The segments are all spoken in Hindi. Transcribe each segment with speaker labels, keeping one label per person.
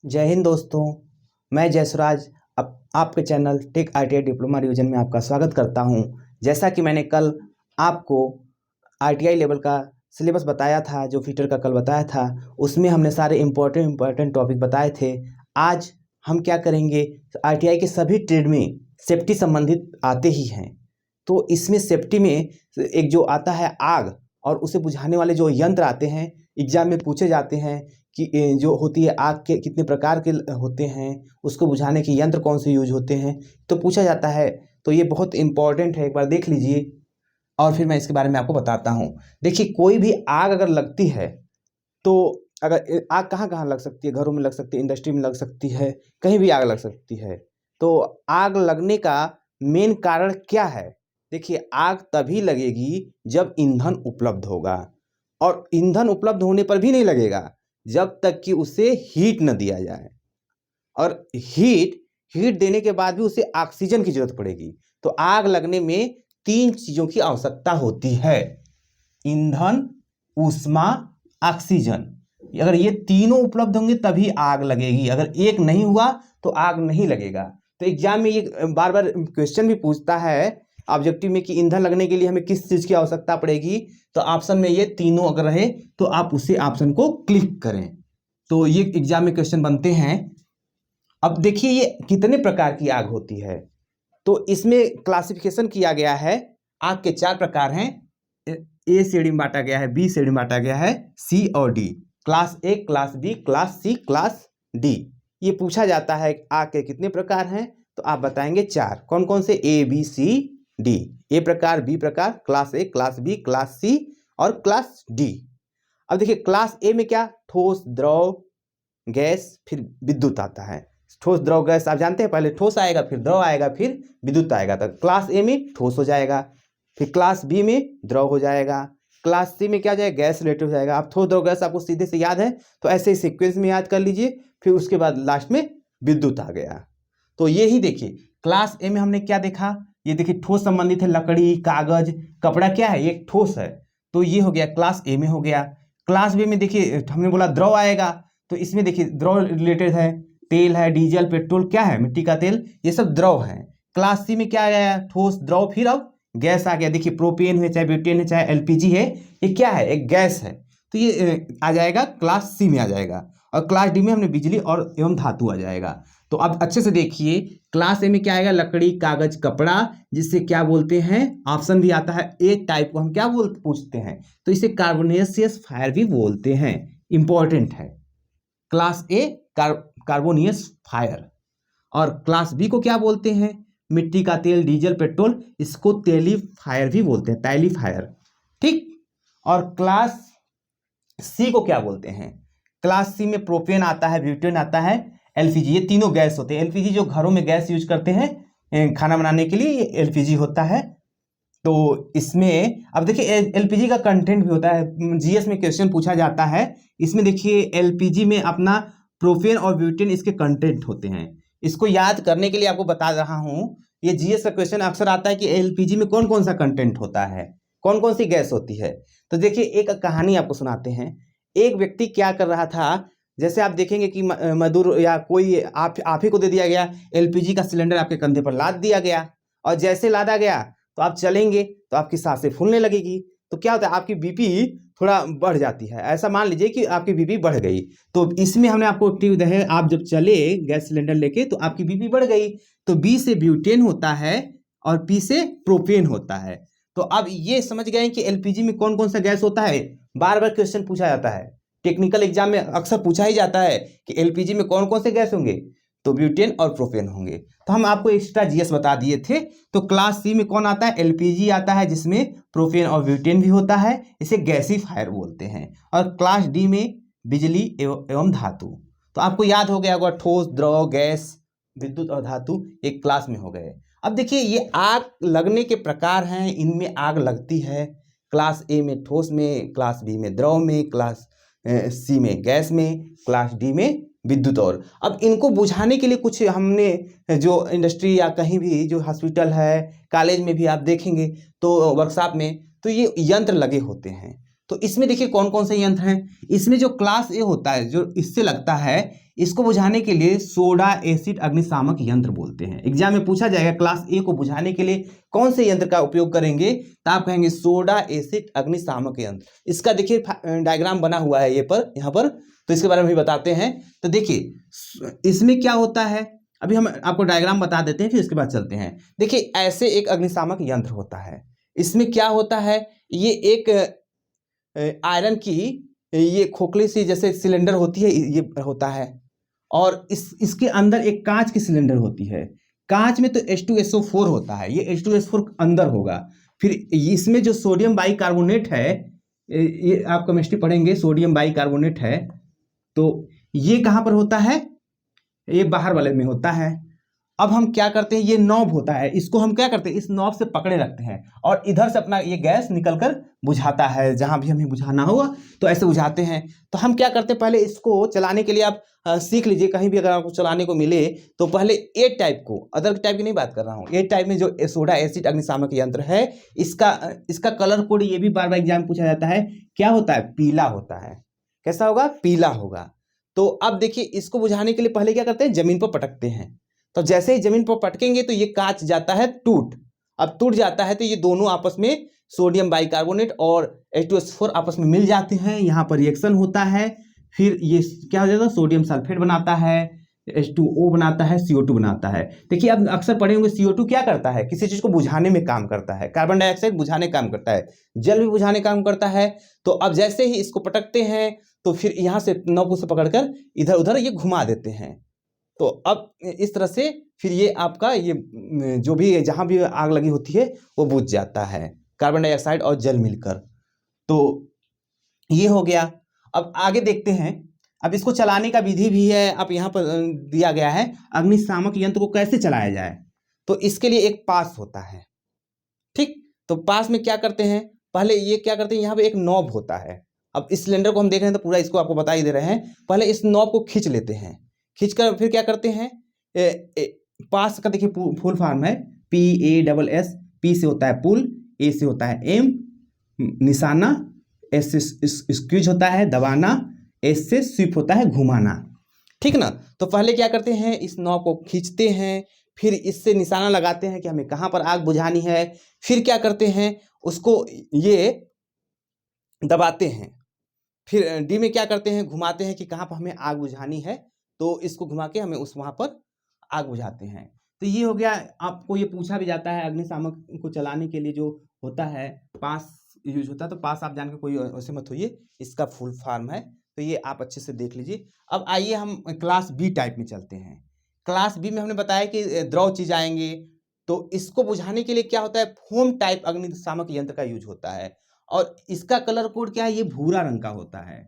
Speaker 1: जय हिंद दोस्तों। मैं जयसुराज आपके channel tech ITI diploma revision में आपका स्वागत करता हूं। जैसा कि मैंने कल आपको ITI लेवल का सिलेबस बताया था, जो फीचर का कल बताया था, उसमें हमने सारे इम्पोर्टेंट टॉपिक बताए थे। आज हम क्या करेंगे, ITI के सभी ट्रेड में सेफ्टी संबंधित आते ही हैं, तो इसमें सेफ्टी में एक जो आता है आग, और उसे बुझाने वाले जो यंत्र आते हैं, एग्जाम में पूछे जाते हैं कि जो होती है आग के कितने प्रकार के होते हैं, उसको बुझाने के यंत्र कौन से यूज होते हैं, तो पूछा जाता है। तो ये बहुत इंपॉर्टेंट है, एक बार देख लीजिए और फिर मैं इसके बारे में आपको बताता हूँ। देखिए, कोई भी आग अगर लगती है तो अगर आग कहाँ कहाँ लग सकती है, घरों में लग सकती है, इंडस्ट्री में लग सकती है, कहीं भी आग लग सकती है। तो आग लगने का मेन कारण क्या है? देखिए, आग तभी लगेगी जब ईंधन उपलब्ध होगा, और ईंधन उपलब्ध होने पर भी नहीं लगेगा जब तक कि उसे हीट न दिया जाए, और हीट देने के बाद भी उसे ऑक्सीजन की जरूरत पड़ेगी। तो आग लगने में 3 चीजों की आवश्यकता होती है: ईंधन, ऊष्मा, ऑक्सीजन। अगर ये तीनों उपलब्ध होंगे तभी आग लगेगी, अगर एक नहीं हुआ तो आग नहीं लगेगा। तो एग्जाम में ये बार बार क्वेश्चन भी पूछता है ऑब्जेक्टिव में कि ईंधन लगने के लिए हमें किस चीज की आवश्यकता पड़ेगी, तो ऑप्शन में ये तीनों अगर रहे तो आप उसे ऑप्शन को क्लिक करें। तो ये एग्जाम में क्वेश्चन बनते हैं। अब देखिए, ये कितने प्रकार की आग होती है, तो इसमें क्लासिफिकेशन किया गया है। आग के 4 प्रकार हैं। ए श्रेणी में बांटा गया है, बी श्रेणी में बांटा गया है, सी और D. Class A, class B, class C, class D. ये पूछा जाता है आग के कितने प्रकार हैं, तो आप बताएंगे 4। कौन कौन से? A B C D. ए प्रकार, बी प्रकार, class A, class B, class C और क्लास डी। अब देखिए, क्लास ए में क्या? ठोस, द्रव, गैस, फिर विद्युत आता है। ठोस, द्रव, गैस आप जानते हैं, पहले ठोस आएगा, फिर द्रव आएगा, फिर विद्युत आएगा। तो क्लास ए में ठोस हो जाएगा, फिर क्लास बी में द्रव हो जाएगा, क्लास सी में क्या हो जाएगा? गैस रिलेटेड हो जाएगा। अब ठोस, द्रव, गैस आपको सीधे से याद है, तो ऐसे ही सीक्वेंस में याद कर लीजिए। फिर उसके बाद लास्ट में विद्युत आ गया। तो ये ही देखिए, क्लास ए में हमने क्या देखा? ये देखिए, ठोस संबंधित है, लकड़ी, कागज, कपड़ा, क्या है? ये ठोस है, तो ये हो गया, क्लास ए में हो गया। क्लास बी में देखिए, हमने बोला द्रव आएगा, तो इसमें देखिए द्रव रिलेटेड है, तेल है, डीजल, पेट्रोल, क्या है? मिट्टी का तेल, ये सब द्रव है। क्लास सी में क्या आया? ठोस, द्रव, फिर अब गैस आ गया। देखिए, प्रोपेन है, चाहे ब्यूटेन है, चाहे एलपीजी है, ये क्या है? एक गैस है। तो ये आ जाएगा क्लास सी में आ जाएगा। और क्लास डी में हमने बिजली और एवं धातु आ जाएगा। तो अब अच्छे से देखिए, क्लास ए में क्या आएगा? लकड़ी, कागज, कपड़ा, जिससे क्या बोलते हैं? ऑप्शन भी आता है, ए टाइप को हम क्या पूछते हैं, तो इसे कार्बोनेशियस फायर भी बोलते हैं। इंपॉर्टेंट है, क्लास ए कार्बोनियस फायर। और क्लास बी को क्या बोलते हैं? मिट्टी का तेल, डीजल, पेट्रोल, इसको तेली फायर भी बोलते हैं, तैली फायर। ठीक। और क्लास सी को क्या बोलते हैं? क्लास सी में प्रोपेन आता है, ब्यूटेन आता है, एलपीजी। ये तीनों गैस होते हैं। एलपीजी जो घरों में गैस यूज करते हैं खाना बनाने के लिए, ये एलपीजी होता है। तो इसमें अब देखिए, एलपीजी का कंटेंट भी होता है, जीएस में क्वेश्चन पूछा जाता है। इसमें देखिए, एलपीजी में अपना प्रोपेन और ब्यूटेन इसके कंटेंट होते हैं। इसको याद करने के लिए आपको बता रहा हूं, ये जीएस का क्वेश्चन अक्सर आता है कि एलपीजी में कौन कौन सा कंटेंट होता है, कौन कौन सी गैस होती है। तो देखिए, एक कहानी आपको सुनाते हैं। एक व्यक्ति क्या कर रहा था, जैसे आप देखेंगे कि मजदूर या कोई आप ही को दे दिया गया, एलपीजी का सिलेंडर आपके कंधे पर लाद दिया गया, और जैसे लादा गया तो आप चलेंगे तो आपकी सांसें फूलने लगेगी। तो क्या होता है? आपकी बीपी थोड़ा बढ़ जाती है। ऐसा मान लीजिए कि आपकी बीपी बढ़ गई, तो इसमें हमने आपको टिप दी है, आप जब चले गैस सिलेंडर लेके तो आपकी बीपी बढ़ गई। तो बी से ब्यूटेन होता है और पी से प्रोपेन होता है। तो अब ये समझ गए कि एलपीजी में कौन कौन सा गैस होता है। बार बार क्वेश्चन पूछा जाता है, टेक्निकल एग्जाम में अक्सर पूछा ही जाता है कि एलपीजी में कौन कौन से गैस होंगे, तो ब्यूटेन और प्रोपेन होंगे। तो हम आपको एक्स्ट्रा जीएस बता दिए थे। तो क्लास सी में कौन आता है? एलपीजी आता है, जिसमें प्रोपेन और ब्यूटेन भी होता है, इसे गैसीफायर बोलते हैं। और क्लास डी में बिजली एवं धातु। तो आपको याद हो गया होगा, ठोस, द्रव, गैस, विद्युत और धातु एक क्लास में हो गए। अब देखिए, ये आग लगने के प्रकार हैं, इनमें आग लगती है क्लास ए में ठोस में, क्लास बी में द्रव में, क्लास सी में गैस में, क्लास डी में विद्युत। और अब इनको बुझाने के लिए कुछ हमने जो इंडस्ट्री या कहीं भी जो हॉस्पिटल है, कॉलेज में भी आप देखेंगे तो वर्कशॉप में तो ये यंत्र लगे होते हैं। तो इसमें देखिए कौन कौन से यंत्र हैं। इसमें जो क्लास ए होता है, जो इससे लगता है, इसको बुझाने के लिए सोडा एसिड अग्निशामक यंत्र बोलते हैं। एग्जाम में पूछा जाएगा क्लास ए को बुझाने के लिए कौन से यंत्र का उपयोग करेंगे, तो आप कहेंगे सोडा एसिड अग्निशामक यंत्र। इसका देखिए डायग्राम बना हुआ है यहाँ पर, तो इसके बारे में भी बताते हैं। तो देखिए इसमें क्या होता है, अभी हम आपको डायग्राम बता देते हैं, फिर इसके बाद चलते हैं। देखिए ऐसे एक अग्निशामक यंत्र होता है। इसमें क्या होता है, ये एक आयरन की ये खोखली सी जैसे सिलेंडर होती है, ये होता है, और इसके अंदर एक कांच की सिलेंडर होती है। कांच में तो H2SO4 होता है, ये H2SO4 अंदर होगा। फिर इसमें जो सोडियम बाइकार्बोनेट है, ये आप केमिस्ट्री पढ़ेंगे, सोडियम बाइकार्बोनेट है, तो ये कहाँ पर होता है, ये बाहर वाले में होता है। अब हम क्या करते हैं, ये नॉब होता है, इसको हम क्या करते हैं, इस नॉब से पकड़े रखते हैं और इधर से अपना ये गैस निकलकर बुझाता है, जहां भी हमें बुझाना होगा तो ऐसे बुझाते हैं। तो हम क्या करते हैं, पहले इसको चलाने के लिए आप सीख लीजिए, कहीं भी अगर आपको चलाने को मिले तो पहले ए टाइप को, अदर टाइप की नहीं बात कर रहा हूँ, ए टाइप में जो सोडा एसिड अग्निशामक यंत्र है, इसका कलर कोड ये भी बार बार एग्जाम पूछा जाता है, क्या होता है, पीला होता है। कैसा होगा, पीला होगा। तो अब देखिए इसको बुझाने के लिए पहले क्या करते हैं, जमीन पर पटकते हैं। तो जैसे ही जमीन पर पटकेंगे तो ये कांच जाता है टूट। अब टूट जाता है तो ये दोनों आपस में, सोडियम बाइकार्बोनेट और H2SO4 आपस में मिल जाते हैं, यहाँ पर रिएक्शन होता है, फिर ये क्या हो जाता है, सोडियम सल्फेट बनाता है, H2O बनाता है, CO2 बनाता है। देखिए आप अक्सर पढ़े होंगे CO2 क्या करता है, किसी चीज को बुझाने में काम करता है, कार्बन डाइऑक्साइड बुझाने काम करता है, जल भी बुझाने काम करता है। तो अब जैसे ही इसको पटकते हैं तो फिर यहाँ से नोक से पकड़कर इधर उधर ये घुमा देते हैं। तो अब इस तरह से फिर ये आपका ये जो भी जहां भी आग लगी होती है वो बुझ जाता है, कार्बन डाइऑक्साइड और जल मिलकर। तो ये हो गया। अब आगे देखते हैं, अब इसको चलाने का विधि भी है, अब यहाँ पर दिया गया है अग्निशामक यंत्र को कैसे चलाया जाए। तो इसके लिए एक पास होता है, ठीक। तो पास में क्या करते हैं, पहले ये क्या करते हैं, यहाँ पे एक नॉब होता है। अब इस सिलेंडर को हम देख रहे हैं तो पूरा इसको आपको बता ही दे रहे हैं। पहले इस नॉब को खींच लेते हैं, खींचकर फिर क्या करते हैं, पास का देखिए फुल फॉर्म है PASS। पी से होता है पुल, ए से होता है एम, निशाना, एस से स्क्वीज होता है दबाना, एस से स्वीप होता है घुमाना, ठीक ना। तो पहले क्या करते हैं, इस नॉब को खींचते हैं, फिर इससे निशाना लगाते हैं कि हमें कहाँ पर आग बुझानी है। फिर क्या करते हैं, उसको ये दबाते हैं। फिर डी में क्या करते हैं, घुमाते हैं कि कहाँ पर हमें आग बुझानी है, तो इसको घुमा के हमें उस वहाँ पर आग बुझाते हैं। तो ये हो गया। आपको ये पूछा भी जाता है अग्निशामक को चलाने के लिए जो होता है पास यूज होता है, तो पास आप जान के कोई वैसे मत होइए, इसका फुल फॉर्म है, तो ये आप अच्छे से देख लीजिए। अब आइए हम क्लास बी टाइप में चलते हैं। क्लास बी में हमने बताया कि द्रव चीज आएंगे, तो इसको बुझाने के लिए क्या होता है, फोम टाइप अग्निशामक यंत्र का यूज होता है, और इसका कलर कोड क्या है, ये भूरा रंग का होता है,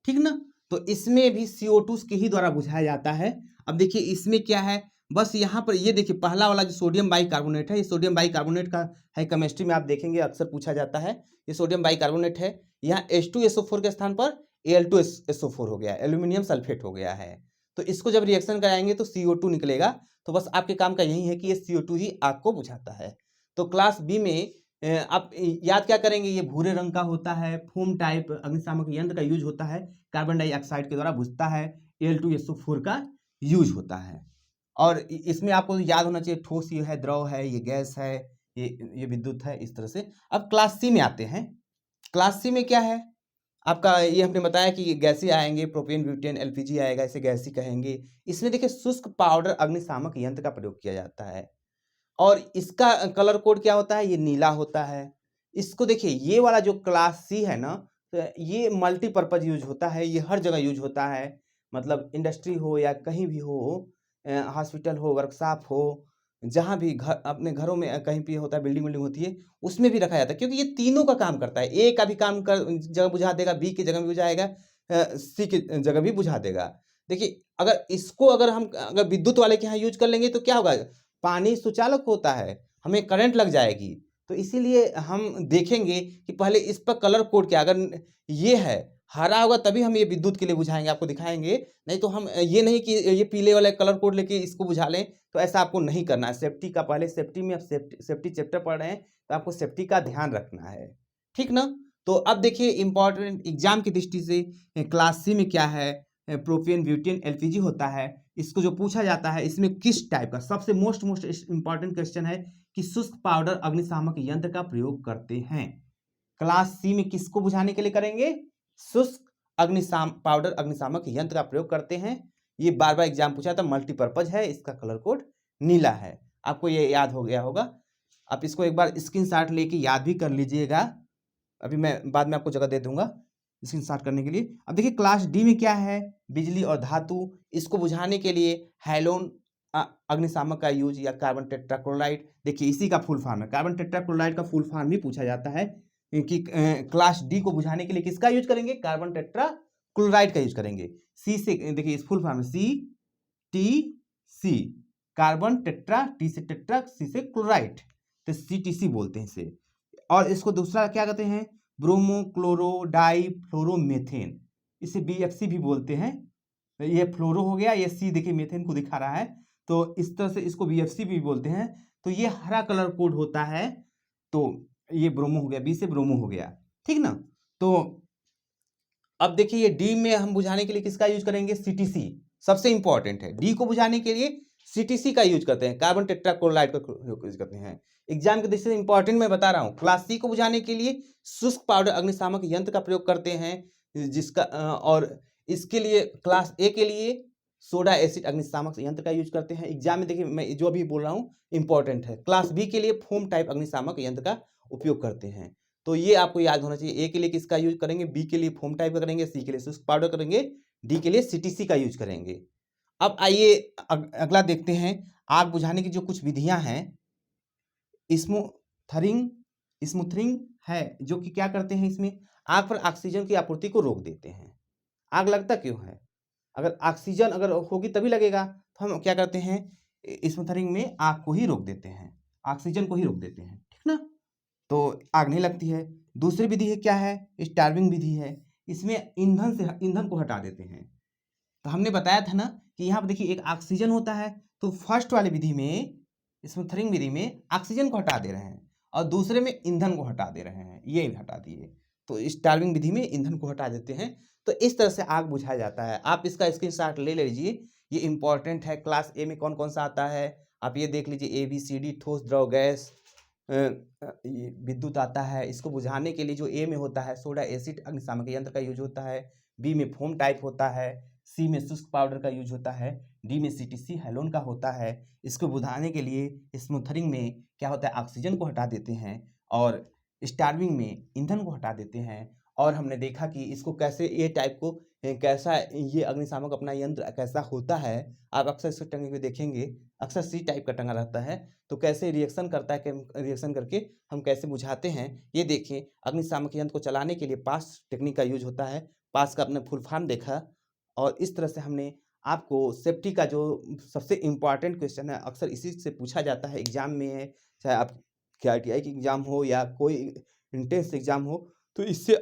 Speaker 1: ठीक ना। तो इसमें भी CO2 के ही द्वारा बुझाया जाता है। अब देखिए इसमें क्या है, बस यहाँ पर ये देखिए पहला वाला जो सोडियम बाइकार्बोनेट है, ये सोडियम बाइकार्बोनेट का है, केमिस्ट्री में आप देखेंगे अक्सर पूछा जाता है, ये सोडियम बाइकार्बोनेट है। यहाँ H2SO4 के स्थान पर Al2SO4 हो गया, एल्यूमिनियम सल्फेट हो गया है। तो इसको जब रिएक्शन कराएंगे तो CO2 निकलेगा। तो बस आपके काम का यही है कि ये CO2 ही आग को बुझाता है। तो क्लास बी में आप याद क्या करेंगे, ये भूरे रंग का होता है, फोम टाइप अग्निशामक यंत्र का यूज होता है, कार्बन डाइऑक्साइड के द्वारा बुझता है, Al2SO4 का यूज होता है। और इसमें आपको याद होना चाहिए ठोस ये है, द्रव है, ये गैस है, ये विद्युत है, इस तरह से। अब क्लास सी में आते हैं। क्लास सी में क्या है आपका, ये हमने बताया कि गैसी आएंगे, प्रोपेन, ब्यूटेन, LPG आएगा, इसे गैसी कहेंगे। इसमें देखिए शुष्क पाउडर अग्निशामक यंत्र का प्रयोग किया जाता है, और इसका कलर कोड क्या होता है, ये नीला होता है। इसको देखिए ये वाला जो क्लास सी है ना, तो ये मल्टीपर्पज यूज होता है, ये हर जगह यूज होता है, मतलब इंडस्ट्री हो या कहीं भी हो, हॉस्पिटल हो, वर्कशॉप हो, जहाँ भी घर अपने घरों में कहीं भी होता है, बिल्डिंग होती है, उसमें भी रखा जाता है, क्योंकि ये तीनों का काम करता है। ए का भी काम कर जगह बुझा देगा, बी की जगह भी बुझाएगा, सी की जगह भी बुझा देगा। देखिए अगर इसको हम अगर विद्युत वाले के यहाँ यूज कर लेंगे तो क्या होगा, पानी सुचालक होता है, हमें करंट लग जाएगी। तो इसीलिए हम देखेंगे कि पहले इस पर कलर कोड क्या, अगर ये है हरा होगा तभी हम ये विद्युत के लिए बुझाएंगे, आपको दिखाएंगे। नहीं तो हम ये नहीं कि ये पीले वाले कलर कोड लेके इसको बुझा लें, तो ऐसा आपको नहीं करना है। सेफ्टी का, पहले सेफ्टी में आप सेफ्टी चैप्टर पढ़ रहे हैं तो आपको सेफ्टी का ध्यान रखना है, ठीक ना। तो अब देखिए इंपॉर्टेंट एग्जाम की दृष्टि से क्लास सी में क्या है, प्रोपेन ब्यूटेन एलपीजी होता है। इसको जो पूछा जाता है इसमें किस टाइप का, सबसे मोस्ट इंपॉर्टेंट क्वेश्चन है कि शुष्क पाउडर अग्निशामक यंत्र का प्रयोग करते हैं। क्लास सी में किसको बुझाने के लिए करेंगे, शुष्क पाउडर अग्निशामक यंत्र का प्रयोग करते हैं। ये बार बार एग्जाम पूछा था, मल्टीपर्पज है, इसका कलर कोड नीला है, आपको ये याद हो गया होगा। आप इसको एक बार स्क्रीनशॉट लेके याद भी कर लीजिएगा, अभी मैं बाद में आपको जगह दे दूंगा स्क्रीनशॉट करने के लिए। अब देखिए क्लास डी में क्या है, बिजली और धातु। इसको बुझाने के लिए हैलोन अग्निशामक का यूज या कार्बन टेट्राक्लोराइड। देखिए इसी का फुल फॉर्म है, कार्बन टेट्राक्लोराइड का फुल फॉर्म भी पूछा जाता है कि क्लास डी को बुझाने के लिए किसका यूज करेंगे, कार्बन टेट्राक्लोराइड का यूज करेंगे। सी से देखिए इस फुल फॉर्म है C T C, carbon tetra, T से टेट्रा, सी से क्लोराइड, तो CTC बोलते हैं इसे। और इसको दूसरा क्या कहते हैं, ब्रोमो क्लोरो डाई फ्लोरोमेथेन, इसे BFC भी बोलते हैं। ये फ्लोरो हो गया, ये सी देखिए मेथेन को दिखा रहा है, तो इस तरह से इसको BFC भी बोलते हैं। तो ये हरा कलर कोड होता है, तो ये ब्रोमो हो गया, बी से ब्रोमो हो गया, ठीक ना। तो अब देखिए ये डी में हम बुझाने के लिए किसका यूज करेंगे, CTC, सबसे इंपॉर्टेंट है। डी को बुझाने के लिए CTC का यूज करते हैं, कार्बन टेट्राक्लोराइड का यूज करते हैं। एग्जाम के दृष्टि से इंपॉर्टेंट मैं बता रहा हूँ। क्लास सी को बुझाने के लिए शुष्क पाउडर अग्निशामक यंत्र का प्रयोग करते हैं, जिसका और इसके लिए क्लास ए के लिए सोडा एसिड अग्निशामक यंत्र का यूज करते हैं। एग्जाम में देखिए मैं जो अभी बोल रहा हूँ इंपॉर्टेंट है। क्लास बी के लिए फोम टाइप अग्निशामक यंत्र का उपयोग करते हैं। तो ये आपको याद होना चाहिए, ए के लिए किसका यूज करेंगे, बी के लिए फोम टाइप का करेंगे, सी के लिए शुष्क पाउडर करेंगे, डी के लिए CTC का यूज करेंगे। अब आइए अगला देखते हैं, आग बुझाने की जो कुछ विधियां हैं। स्मूथरिंग है, जो कि क्या करते हैं, इसमें आग पर ऑक्सीजन की आपूर्ति को रोक देते हैं। आग लगता क्यों है, अगर ऑक्सीजन अगर होगी तभी लगेगा, तो हम क्या करते हैं, स्मूथरिंग में आग को ही रोक देते हैं, ऑक्सीजन को ही रोक देते हैं, ठीक ना, तो आग नहीं लगती है। दूसरी विधि है क्या है, स्टार्विंग विधि है। इसमें ईंधन को हटा देते हैं। तो हमने बताया था ना कि यहाँ पर देखिए एक ऑक्सीजन होता है, तो फर्स्ट वाली विधि में, स्मूथरिंग विधि में ऑक्सीजन को हटा दे रहे हैं और दूसरे में ईंधन को हटा दे रहे हैं, ये हटा दिए। तो स्टार्विंग विधि में ईंधन को हटा देते हैं। तो इस तरह से आग बुझाया जाता है। आप इसका स्क्रीनशॉट ले लीजिए, ये इंपॉर्टेंट है। क्लास ए में कौन कौन सा आता है आप ये देख लीजिए, ABCD, ठोस द्रव गैस, विद्युत आता है। इसको बुझाने के लिए जो ए में होता है सोडा एसिड अग्निशामक यंत्र का यूज होता है, बी में फोम टाइप होता है, सी में शुष्क पाउडर का यूज होता है, डी में CTC हैलोन का होता है। इसको बुझाने के लिए स्मूथरिंग में क्या होता है, ऑक्सीजन को हटा देते हैं और स्टार्विंग में ईंधन को हटा देते हैं। और हमने देखा कि इसको कैसे ये टाइप को कैसा ये अग्निशामक अपना यंत्र कैसा होता है, आप अक्सर इसको टंगे हुए देखेंगे, अक्सर सी टाइप का टंगा रहता है। तो कैसे रिएक्शन करता है, रिएक्शन करके हम कैसे बुझाते हैं, ये देखिए। अग्निशामक यंत्र को चलाने के लिए पास टेक्निक का यूज होता है। पास का अपने फुल फॉर्म देखा, और इस तरह से हमने आपको सेफ्टी का जो सबसे इम्पॉर्टेंट क्वेश्चन है, अक्सर इसी से पूछा जाता है एग्जाम में, चाहे आप ITI की एग्जाम हो या कोई इंटेंस एग्जाम हो, तो इससे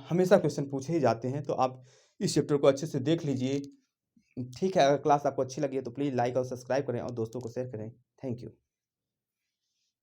Speaker 1: हमेशा क्वेश्चन पूछे ही जाते हैं। तो आप इस चैप्टर को अच्छे से देख लीजिए, ठीक है। अगर क्लास आपको अच्छी लगी है तो प्लीज़ लाइक और सब्सक्राइब करें और दोस्तों को शेयर करें। Thank you.